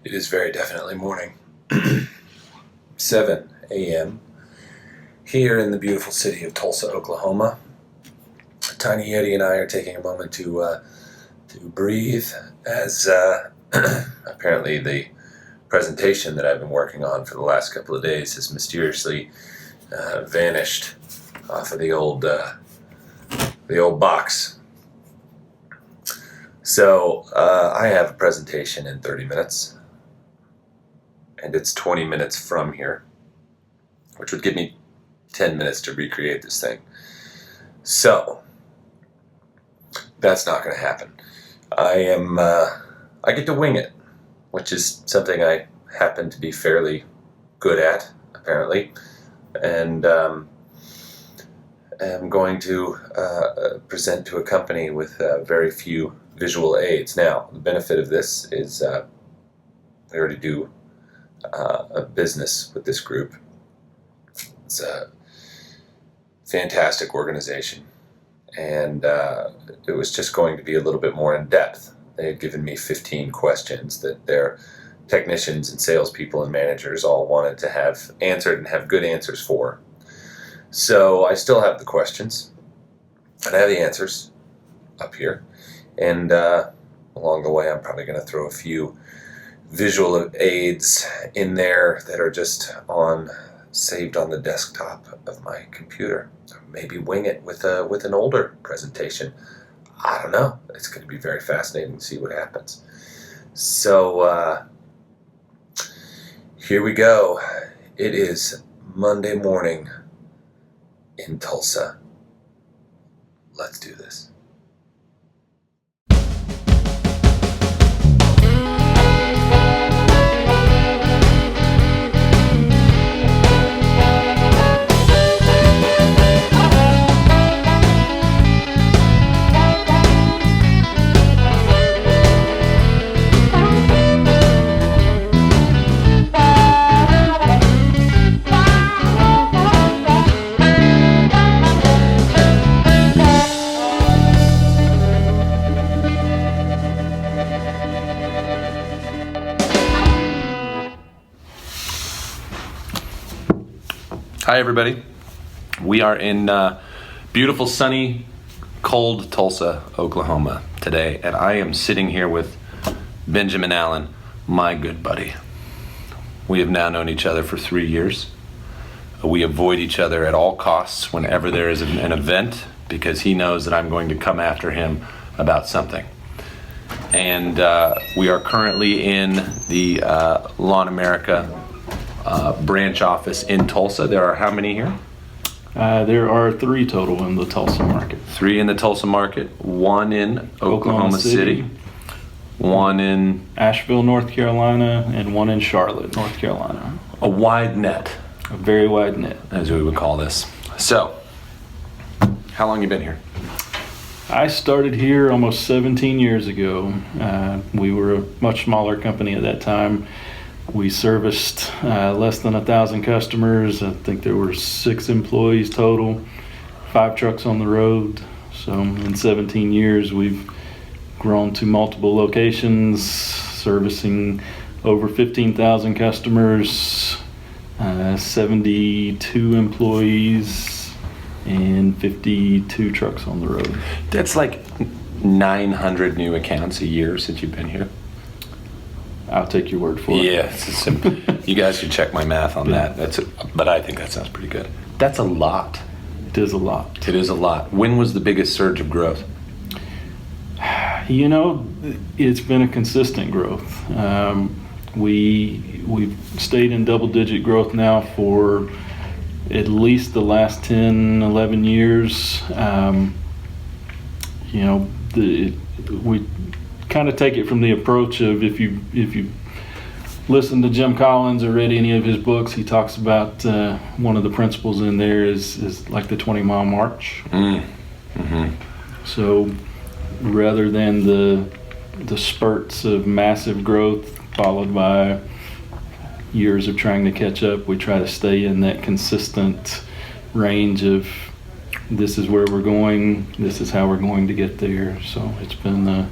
It is very definitely morning. 7 a.m. here in the beautiful city of Tulsa, Oklahoma. Tiny Yeti and I are taking a moment to breathe as apparently the presentation that I've been working on for the last couple of days has mysteriously vanished off of the old box. So I have a presentation in 30 minutes, and it's 20 minutes from here, which would give me 10 minutes to recreate this thing. So that's not going to happen. I get to wing it, which is something I happen to be fairly good at, apparently, and am going to present to a company with very few visual aids. Now, the benefit of this is we already do a business with this group. It's a fantastic organization, and it was just going to be a little bit more in depth. They had given me 15 questions that their technicians and salespeople and managers all wanted to have answered and have good answers for. So I still have the questions, and I have the answers up here. And along the way, I'm probably going to throw a few visual aids in there that are just saved on the desktop of my computer. Maybe wing it with an older presentation. I don't know. It's going to be very fascinating to see what happens. So here we go. It is Monday morning in Tulsa. Let's do this. Hi, everybody. We are in beautiful, sunny, cold Tulsa, Oklahoma today, and I am sitting here with Benjamin Allen, my good buddy. We have now known each other for 3 years. We avoid each other at all costs whenever there is an event because he knows that I'm going to come after him about something. And we are currently in the LawnAmerica branch office in Tulsa. There are how many here? There are 3 total in the Tulsa market. 3 in the Tulsa market, 1 in Oklahoma City, 1 in Asheville, North Carolina, and 1 in Charlotte, North Carolina. A wide net. A very wide net, as we would call this. So, how long you been here? I started here almost 17 years ago. We were a much smaller company at that time. We serviced less than 1,000 customers. I think there were 6 employees total, 5 trucks on the road. So in 17 years, we've grown to multiple locations, servicing over 15,000 customers, 72 employees, and 52 trucks on the road. That's like 900 new accounts a year since you've been here. I'll take your word for it. Yeah, you guys should check my math on that. But I think that sounds pretty good. That's a lot. It is a lot. It is a lot. When was the biggest surge of growth? You know, it's been a consistent growth. We've stayed in double-digit growth now for at least the last 10, 11 years. We kind of take it from the approach of if you listen to Jim Collins or read any of his books, he talks about one of the principles in there is like the 20-mile march. Mm-hmm. So rather than the spurts of massive growth followed by years of trying to catch up, we try to stay in that consistent range of this is where we're going, this is how we're going to get there. So it's been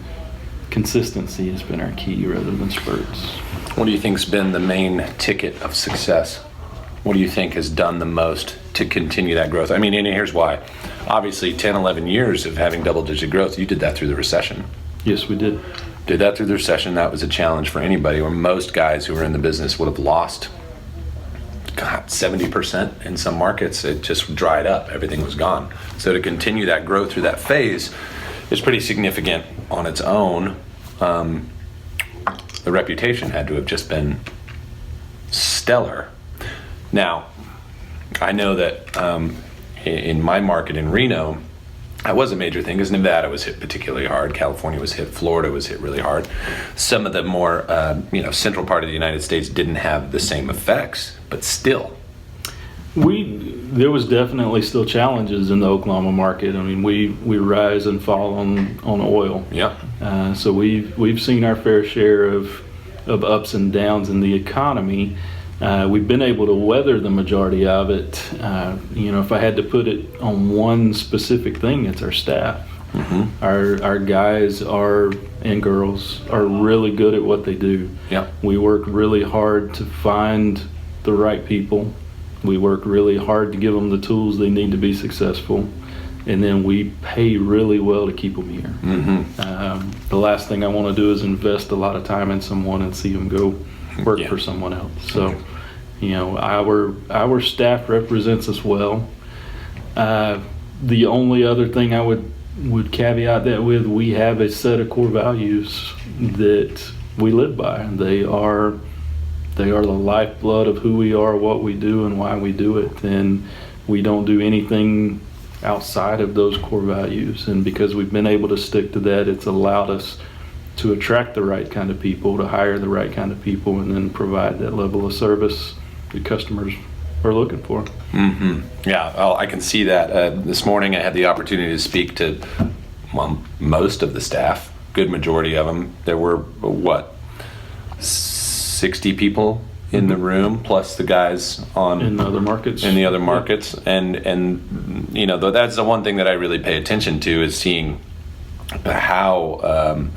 consistency has been our key rather than spurts. What do you think's been the main ticket of success? What do you think has done the most to continue that growth? I mean, and here's why. Obviously, 10, 11 years of having double-digit growth, you did that through the recession. Yes, we did. Did that through the recession. That was a challenge for anybody, where most guys who were in the business would have lost 70% in some markets. It just dried up. Everything was gone. So to continue that growth through that phase is pretty significant on its own. The reputation had to have just been stellar. Now, I know that in my market in Reno, that was a major thing because Nevada was hit particularly hard. California was hit. Florida was hit really hard. Some of the more central part of the United States didn't have the same effects, but still. There was definitely still challenges in the Oklahoma market. I mean, we rise and fall on oil. Yeah. So we've seen our fair share of ups and downs in the economy. We've been able to weather the majority of it. If I had to put it on one specific thing, it's our staff. Mm-hmm. Our guys and girls are really good at what they do. Yeah. We work really hard to find the right people. We work really hard to give them the tools they need to be successful. And then we pay really well to keep them here. Mm-hmm. The last thing I want to do is invest a lot of time in someone and see them go work for someone else. So, our staff represents us well. The only other thing I would caveat that with, we have a set of core values that we live by. They are the lifeblood of who we are, what we do, and why we do it. And we don't do anything outside of those core values. And because we've been able to stick to that, it's allowed us to attract the right kind of people, to hire the right kind of people, and then provide that level of service that customers are looking for. Mm-hmm. Yeah, well, I can see that. This morning I had the opportunity to speak to most of the staff, good majority of them. There were, 60 people in the room, plus the guys in the other markets. And that's the one thing that I really pay attention to, is seeing how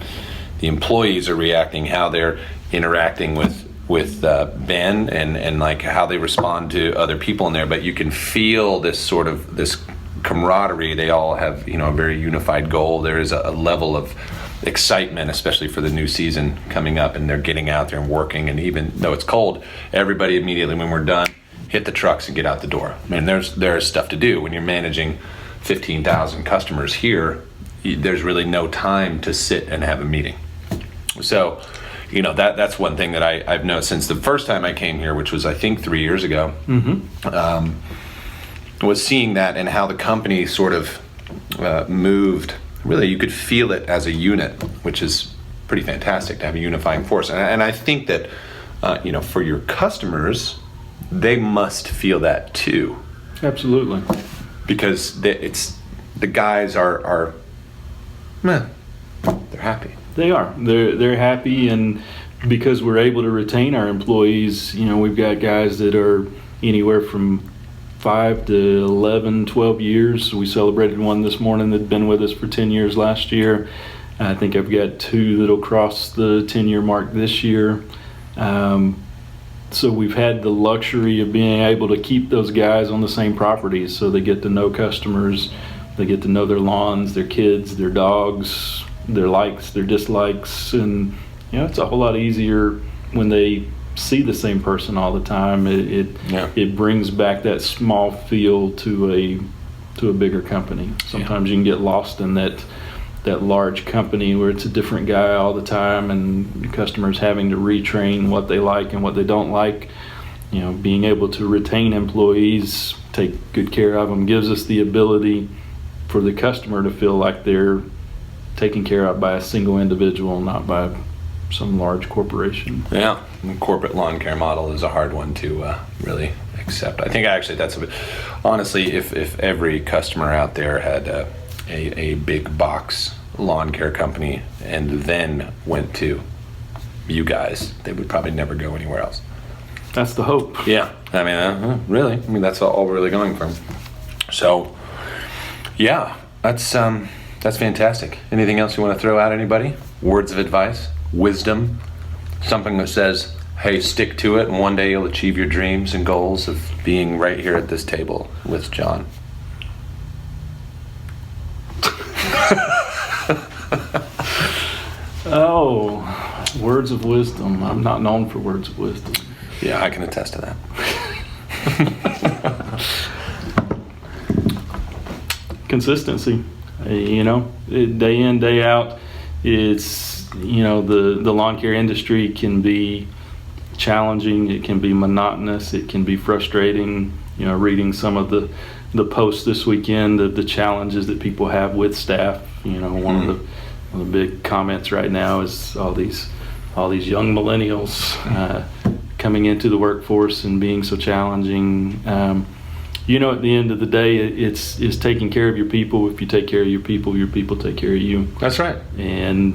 the employees are reacting, how they're interacting with Ben, and like how they respond to other people in there. But you can feel this camaraderie. They all have a very unified goal. There is a level of excitement, especially for the new season coming up, and they're getting out there and working. And even though it's cold, everybody immediately, when we're done, hit the trucks and get out the door. I mean, there's stuff to do when you're managing 15,000 customers here. There's really no time to sit and have a meeting. So, that's one thing that I've noticed since the first time I came here, which was I think 3 years ago. Mm-hmm. Was seeing that and how the company sort of moved. Really, you could feel it as a unit, which is pretty fantastic to have a unifying force. And I think that, for your customers, they must feel that too. Absolutely. Because the guys are they're happy. They are. They're happy, and because we're able to retain our employees, we've got guys that are anywhere from 5 to 11, 12 years. We celebrated one this morning that'd been with us for 10 years last year. I think I've got 2 that'll cross the 10-year mark this year. So we've had the luxury of being able to keep those guys on the same properties, so they get to know customers, they get to know their lawns, their kids, their dogs, their likes, their dislikes, and it's a whole lot easier when they see the same person all the time. It brings back that small feel to a bigger company. Sometimes you can get lost in that large company where it's a different guy all the time, and customers having to retrain what they like and what they don't like. Being able to retain employees, take good care of them, gives us the ability for the customer to feel like they're taken care of by a single individual, not by some large corporation. Yeah, the corporate lawn care model is a hard one to really accept. I think actually honestly, if every customer out there had a big box lawn care company and then went to you guys, they would probably never go anywhere else. That's the hope. Yeah, I mean, really, that's all we're really going from. So, yeah, that's fantastic. Anything else you want to throw out, anybody? words of advice, wisdom, something that says, hey, stick to it, and one day you'll achieve your dreams and goals of being right here at this table with John? Oh, words of wisdom. I'm not known for words of wisdom. Yeah, I can attest to that. Consistency, day in, day out. It's, the lawn care industry can be challenging. It can be monotonous. It can be frustrating. Reading some of the posts this weekend, the challenges that people have with staff. One of the big comments right now is all these young millennials coming into the workforce and being so challenging. At the end of the day, it's taking care of your people. If you take care of your people take care of you. That's right. And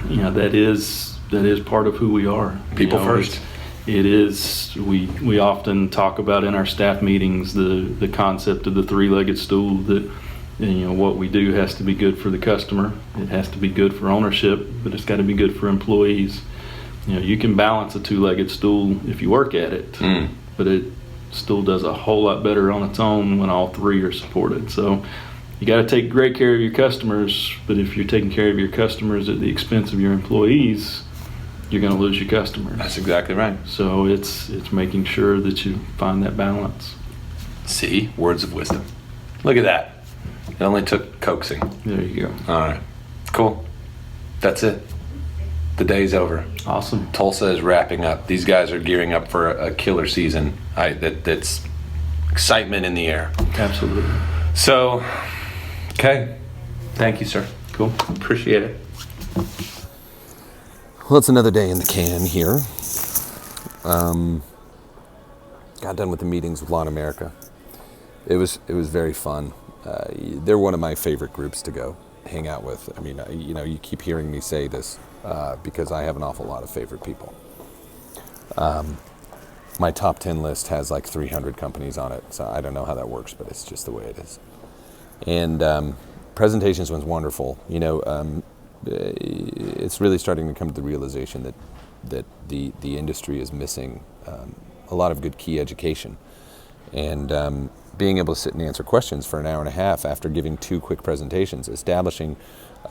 that is part of who we are. People first. It is. We often talk about in our staff meetings the concept of the three-legged stool, that what we do has to be good for the customer. It has to be good for ownership, but it's got to be good for employees. You can balance a two-legged stool if you work at it, but it still does a whole lot better on its own when all three are supported. So you got to take great care of your customers, but if you're taking care of your customers at the expense of your employees, you're going to lose your customers. That's exactly right. So it's making sure that you find that balance. See, words of wisdom. Look at that. It only took coaxing. There you go. All right. Cool. That's it. The day's over. Awesome. Tulsa is wrapping up. These guys are gearing up for a killer season. That's excitement in the air. Absolutely. So, okay. Thank you, sir. Cool. Appreciate it. Well, it's another day in the can here. Got done with the meetings with LawnAmerica. It was very fun. They're one of my favorite groups to go hang out with. I mean, you keep hearing me say this because I have an awful lot of favorite people. My top 10 list has like 300 companies on it, so I don't know how that works, but it's just the way it is. And presentations was wonderful. It's really starting to come to the realization that the industry is missing a lot of good key education. And being able to sit and answer questions for an hour and a half after giving 2 quick presentations, establishing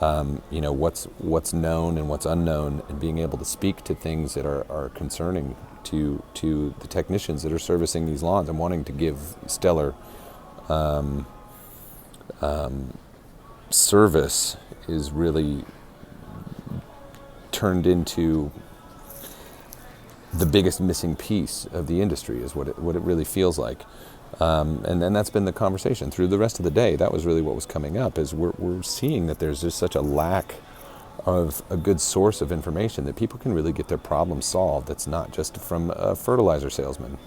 what's known and what's unknown, and being able to speak to things that are concerning to the technicians that are servicing these lawns and wanting to give stellar service is really turned into the biggest missing piece of the industry, is what it really feels like. And then that's been the conversation through the rest of the day. That was really what was coming up, is we're seeing that there's just such a lack of a good source of information that people can really get their problem solved that's not just from a fertilizer salesman.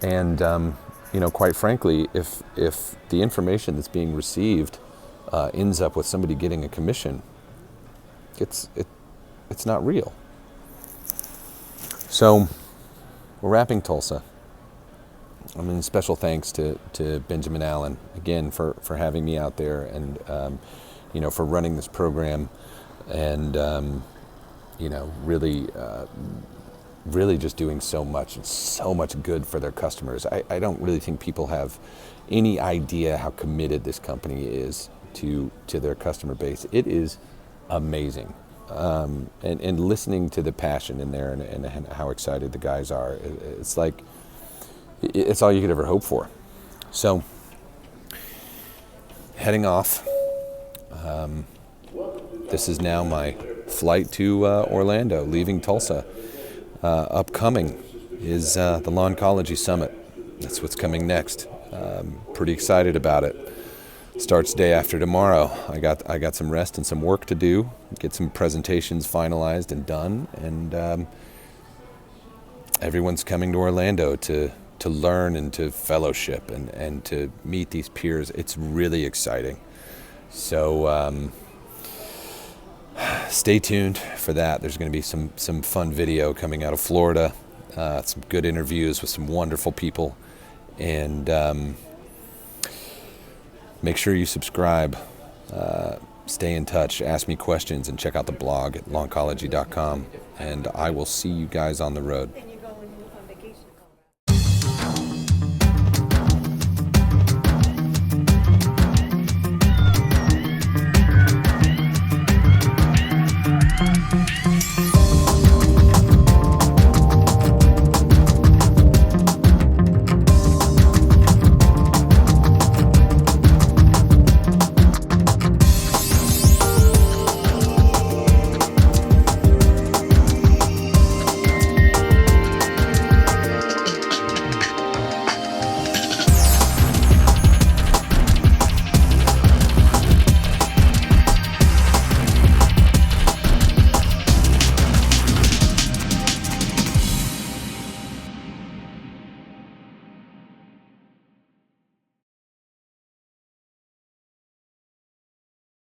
And quite frankly, if the information that's being received ends up with somebody getting a commission, it's not real. So we're wrapping Tulsa. I mean, special thanks to Benjamin Allen again for having me out there, and for running this program, and really just doing so much good for their customers. I don't really think people have any idea how committed this company is to their customer base. It is amazing. And listening to the passion in there and how excited the guys are, it's like, it's all you could ever hope for. So, heading off. This is now my flight to Orlando, leaving Tulsa. Upcoming is the Lawncology Summit. That's what's coming next. Pretty excited about it. Starts day after tomorrow. I got some rest and some work to do. Get some presentations finalized and done, and everyone's coming to Orlando to learn and to fellowship and to meet these peers. It's really exciting. So stay tuned for that. There's going to be some fun video coming out of Florida, some good interviews with some wonderful people, and make sure you subscribe. stay in touch, ask me questions, and check out the blog at lawncology.com. And I will see you guys on the road.